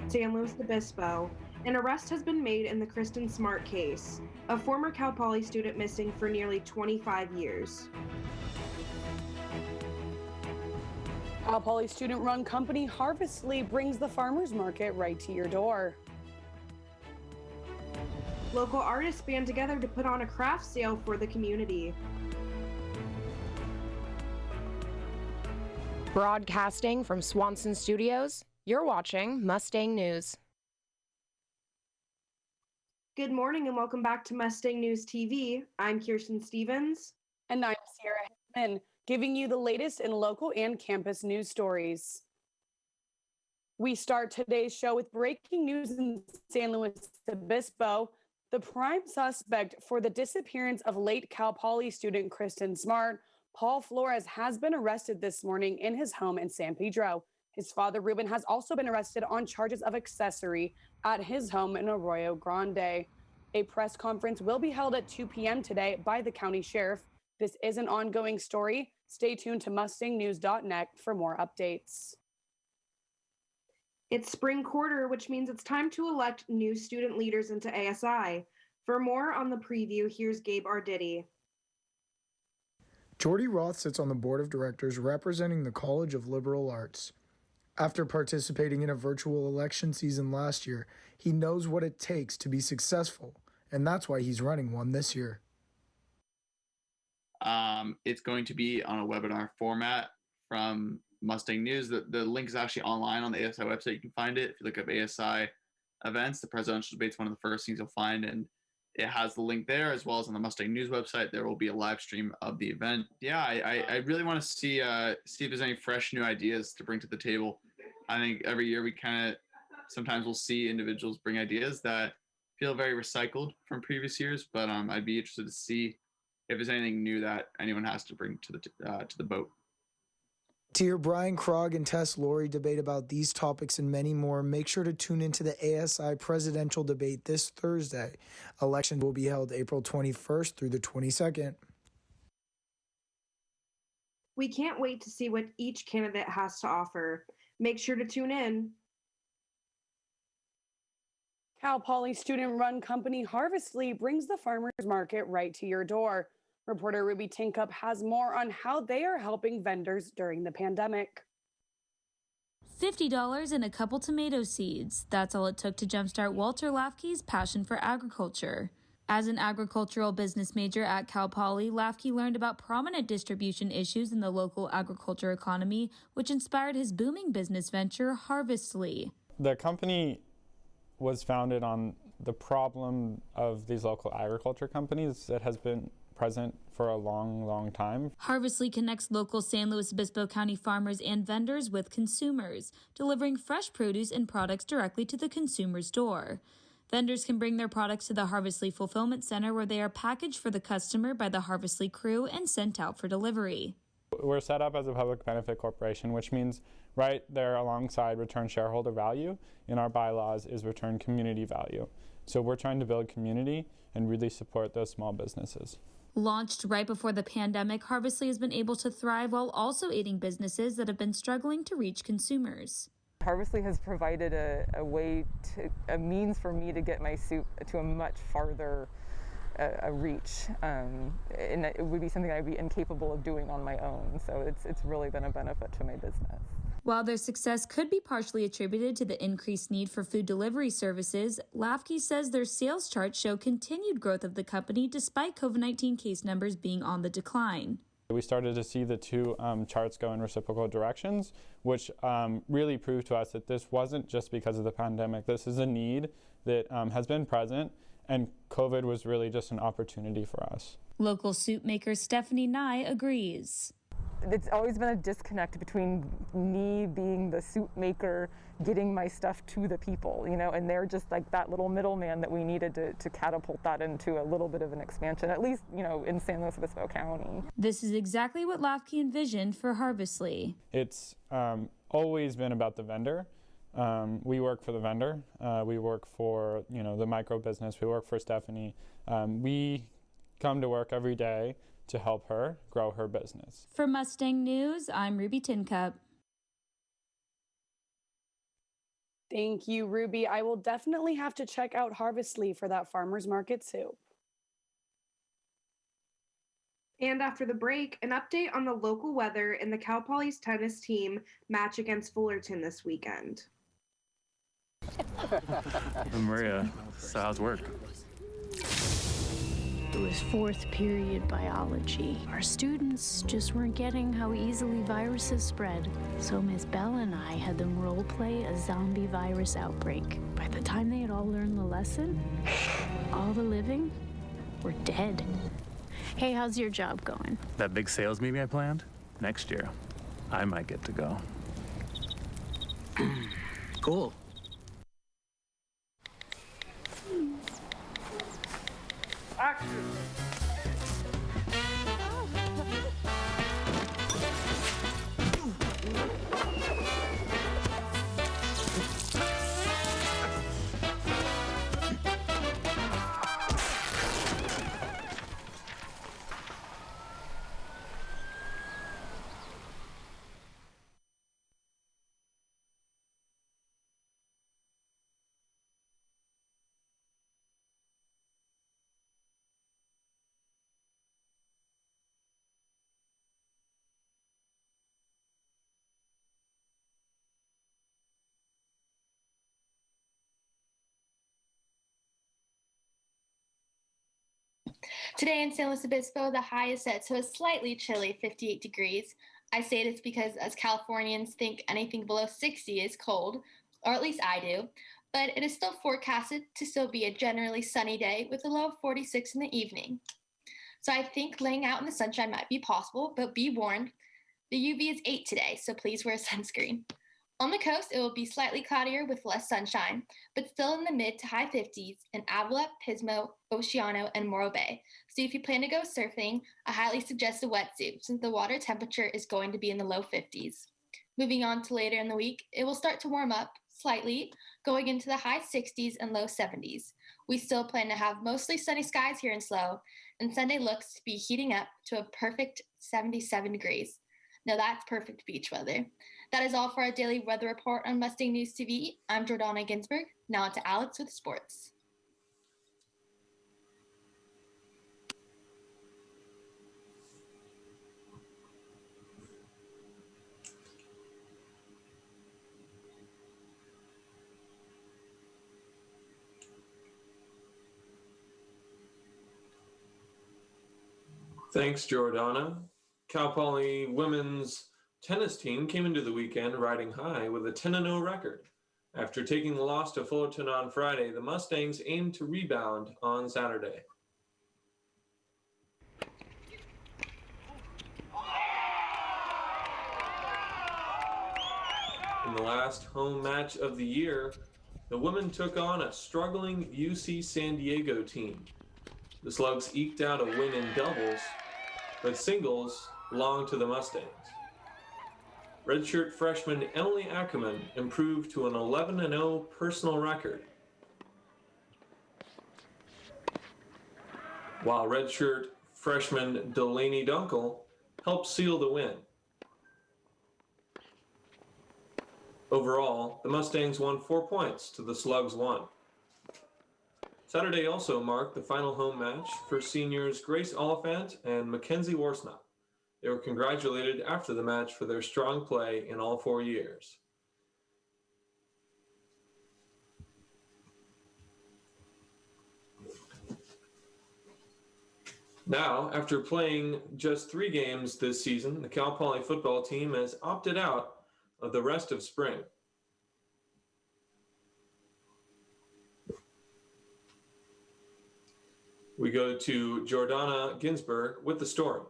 San Luis Obispo, an arrest has been made in the KRISTIN Smart case, a former Cal Poly student missing for nearly 25 years. Cal Poly student-run company Harvestly brings the farmers market right to your door. Local artists band together to put on a craft sale for the community. Broadcasting from Swanson Studios, you're watching Mustang News. Good morning and welcome back to Mustang News TV. I'm Kirsten Stevens. And I'm Sierra Hickman, giving you the latest in local and campus news stories. We start today's show with breaking news in San Luis Obispo. The prime suspect for the disappearance of late Cal Poly student KRISTIN Smart, Paul Flores, has been arrested this morning in his home in San Pedro. His father, Ruben, has also been arrested on charges of accessory at his home in Arroyo Grande. A press conference will be held at 2 p.m. today by the county sheriff. This is an ongoing story. Stay tuned to mustangnews.net for more updates. It's spring quarter, which means it's time to elect new student leaders into ASI. For more on the preview, here's Gabe Arditi. Jordy Roth sits on the board of directors representing the College of Liberal Arts. After participating in a virtual election season last year, he knows what it takes to be successful, and that's why he's running one this year. It's going to be on a webinar format from Mustang News. The link is actually online on the ASI website. You can find it. If you look up ASI events, the presidential debate is one of the first things you'll find, and it has the link there, as well as on the Mustang News website. There will be a live stream of the event. Yeah, I really want to see if there's any fresh new ideas to bring to the table. I think every year we sometimes we'll see individuals bring ideas that feel very recycled from previous years, but I'd be interested to see if there's anything new that anyone has to bring to the boat. To hear Brian Krog and Tess Laurie debate about these topics and many more, make sure to tune into the ASI Presidential Debate this Thursday. Election will be held April 21st through the 22nd. We can't wait to see what each candidate has to offer. Make sure to tune in. Cal Poly student-run company Harvestly brings the farmers market right to your door. Reporter Ruby Tinkup has more on how they are helping vendors during the pandemic. $50 and a couple tomato seeds. That's all it took to jumpstart Walter Lafke's passion for agriculture. As an agricultural business major at Cal Poly, Lafke learned about prominent distribution issues in the local agriculture economy, which inspired his booming business venture, Harvestly. The company was founded on the problem of these local agriculture companies that has been present for a long, long time. Harvestly connects local San Luis Obispo County farmers and vendors with consumers, delivering fresh produce and products directly to the consumer's door. Vendors can bring their products to the Harvestly Fulfillment Center, where they are packaged for the customer by the Harvestly crew and sent out for delivery. We're set up as a public benefit corporation, which means right there alongside return shareholder value in our bylaws is return community value. So we're trying to build community and really support those small businesses. Launched right before the pandemic, Harvestly has been able to thrive while also aiding businesses that have been struggling to reach consumers. Harvestly has provided a means for me to get my soup to a much farther reach, and it would be something I'd be incapable of doing on my own. So it's really been a benefit to my business. While their success could be partially attributed to the increased need for food delivery services, Lafke says their sales charts show continued growth of the company despite COVID-19 case numbers being on the decline. We started to see the two charts go in reciprocal directions, which really proved to us that this wasn't just because of the pandemic. This is a need that has been present, and COVID was really just an opportunity for us. Local soup maker Stephanie Nye agrees. It's always been a disconnect between me being the soup maker, getting my stuff to the people, and they're just like that little middleman that we needed to catapult that into a little bit of an expansion, at least, in San Luis Obispo County. This is exactly what Lafke envisioned for Harvestly. It's always been about the vendor. We work for the vendor. We work for, the micro business. We work for Stephanie. We come to work every day to help her grow her business. For Mustang News, I'm Ruby Tincup. Thank you, Ruby. I will definitely have to check out Harvestly for that farmer's market soup. And after the break, an update on the local weather and the Cal Poly's tennis team match against Fullerton this weekend. Maria, so how's work? It was fourth period biology. Our students just weren't getting how easily viruses spread. So Miss Bell and I had them role play a zombie virus outbreak. By the time they had all learned the lesson, all the living were dead. Hey, how's your job going? That big sales meeting I planned? Next year, I might get to go. Cool. Action! Today in San Luis Obispo, the high is set to a slightly chilly 58 degrees. I say this because as Californians think anything below 60 is cold, or at least I do, but it is still forecasted to still be a generally sunny day with a low of 46 in the evening. So I think laying out in the sunshine might be possible, but be warned, the UV is 8 today, so please wear sunscreen. On the coast, it will be slightly cloudier with less sunshine, but still in the mid to high 50s in Avila, Pismo, Oceano, and Morro Bay. So if you plan to go surfing, I highly suggest a wetsuit since the water temperature is going to be in the low 50s. Moving on to later in the week, it will start to warm up slightly, going into the high 60s and low 70s. We still plan to have mostly sunny skies here in SLO, and Sunday looks to be heating up to a perfect 77 degrees. Now that's perfect beach weather. That is all for our daily weather report on Mustang News TV. I'm Jordana Ginsburg. Now on to Alex with sports. Thanks, Jordana. Cal Poly women's tennis team came into the weekend riding high with a 10-0 record. After taking the loss to Fullerton on Friday, the Mustangs aim to rebound on Saturday. In the last home match of the year, the women took on a struggling UC San Diego team. The Slugs eked out a win in doubles, but singles belonged to the Mustangs. Redshirt freshman Emily Ackerman improved to an 11-0 personal record, while redshirt freshman Delaney Dunkel helped seal the win. Overall, the Mustangs won 4 points to the Slugs 1. Saturday also marked the final home match for seniors Grace Oliphant and Mackenzie Worsnop. They were congratulated after the match for their strong play in all 4 years. Now, after playing just 3 games this season, the Cal Poly football team has opted out of the rest of spring. We go to Jordana Ginsburg with the story.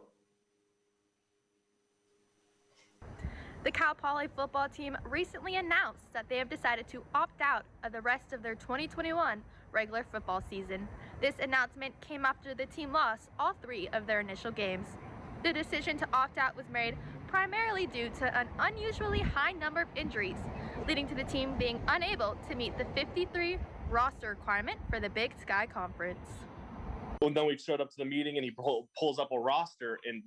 The Cal Poly football team recently announced that they have decided to opt out of the rest of their 2021 regular football season. This announcement came after the team lost all 3 of their initial games. The decision to opt out was made primarily due to an unusually high number of injuries, leading to the team being unable to meet the 53 roster requirement for the Big Sky Conference. And then we showed up to the meeting and he pulls up a roster and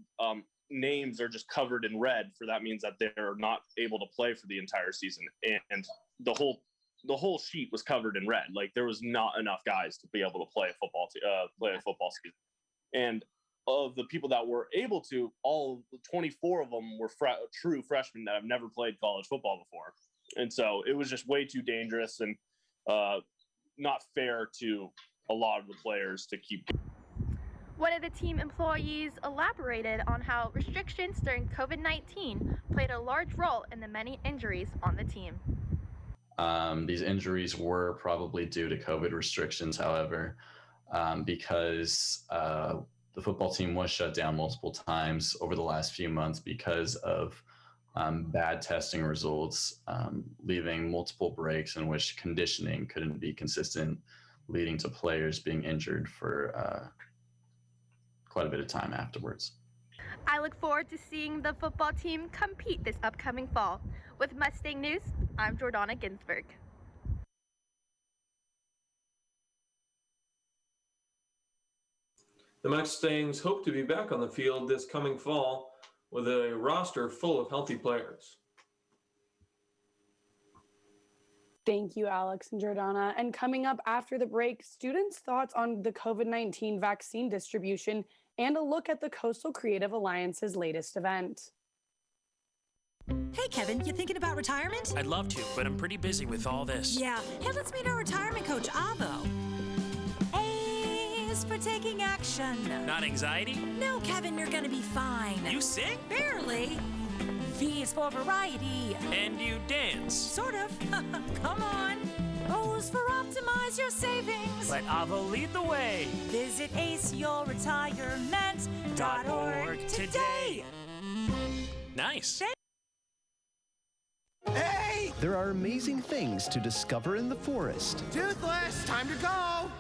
names are just covered in red. For that means that they're not able to play for the entire season. And the whole the whole sheet was covered in red. Like there was not enough guys to be able to play a football season. And of the people that were able to, all 24 of them were true freshmen that have never played college football before. And so it was just way too dangerous and not fair to a lot of the players to keep. One of the team employees elaborated on how restrictions during COVID-19 played a large role in the many injuries on the team. These injuries were probably due to COVID restrictions, however, because the football team was shut down multiple times over the last few months because of bad testing results, leaving multiple breaks in which conditioning couldn't be consistent, leading to players being injured for quite a bit of time afterwards. I look forward to seeing the football team compete this upcoming fall. With Mustang News, I'm Jordana Ginsburg. The Mustangs hope to be back on the field this coming fall with a roster full of healthy players. Thank you, Alex and Jordana. And coming up after the break, students' thoughts on the COVID-19 vaccine distribution and a look at the Coastal Creative Alliance's latest event. Hey, Kevin, you thinking about retirement? I'd love to, but I'm pretty busy with all this. Yeah. Hey, let's meet our retirement coach, Avo. A is for taking action. Not anxiety? No, Kevin, you're gonna be fine. You sing? Barely. V is for variety. And you dance? Sort of. Come on. O is for optimize your savings. Let Avo lead the way. Visit aceyourretirement.org today. Nice. Hey! There are amazing things to discover in the forest. Toothless, time to go!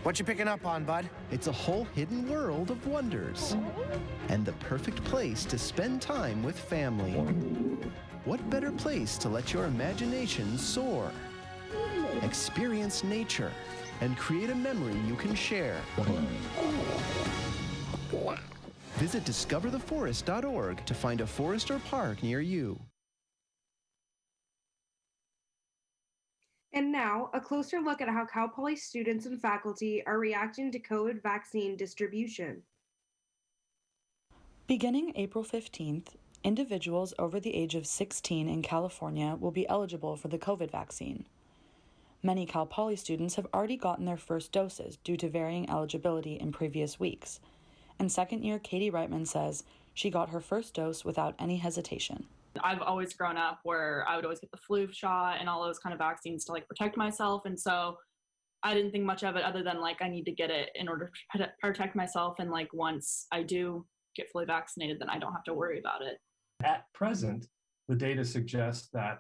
What you picking up on, bud? It's a whole hidden world of wonders. And the perfect place to spend time with family. What better place to let your imagination soar? Experience nature and create a memory you can share. Visit discovertheforest.org to find a forest or park near you. And now, a closer look at how Cal Poly students and faculty are reacting to COVID vaccine distribution. Beginning April 15th, individuals over the age of 16 in California will be eligible for the COVID vaccine. Many Cal Poly students have already gotten their first doses due to varying eligibility in previous weeks, and second-year Katie Reitman says she got her first dose without any hesitation. I've always grown up where I would always get the flu shot and all those kind of vaccines to like protect myself. And so I didn't think much of it other than like I need to get it in order to protect myself. And like once I do get fully vaccinated, then I don't have to worry about it. At present, the data suggests that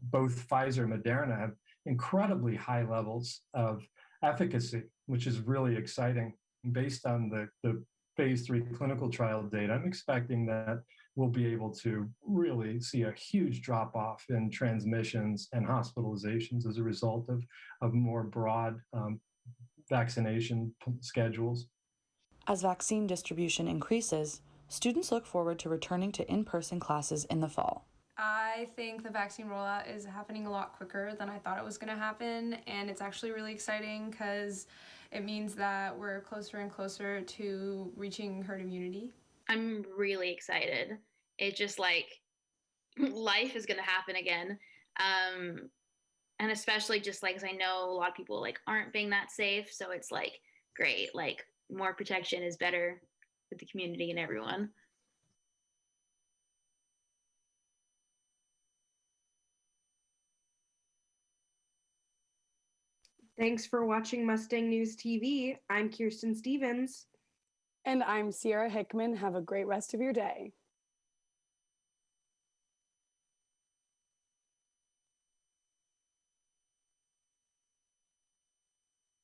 both Pfizer and Moderna have incredibly high levels of efficacy, which is really exciting. Based on the phase 3 clinical trial data, I'm expecting that we'll be able to really see a huge drop-off in transmissions and hospitalizations as a result of more broad vaccination schedules. As vaccine distribution increases, students look forward to returning to in-person classes in the fall. I think the vaccine rollout is happening a lot quicker than I thought it was going to happen, and it's actually really exciting because it means that we're closer and closer to reaching herd immunity. I'm really excited. It's just like life is going to happen again. And especially just like, 'cause I know a lot of people like aren't being that safe. So it's like, great, like more protection is better for the community and everyone. Thanks for watching Mustang News TV. I'm Kirsten Stevens. And I'm Sierra Hickman. Have a great rest of your day.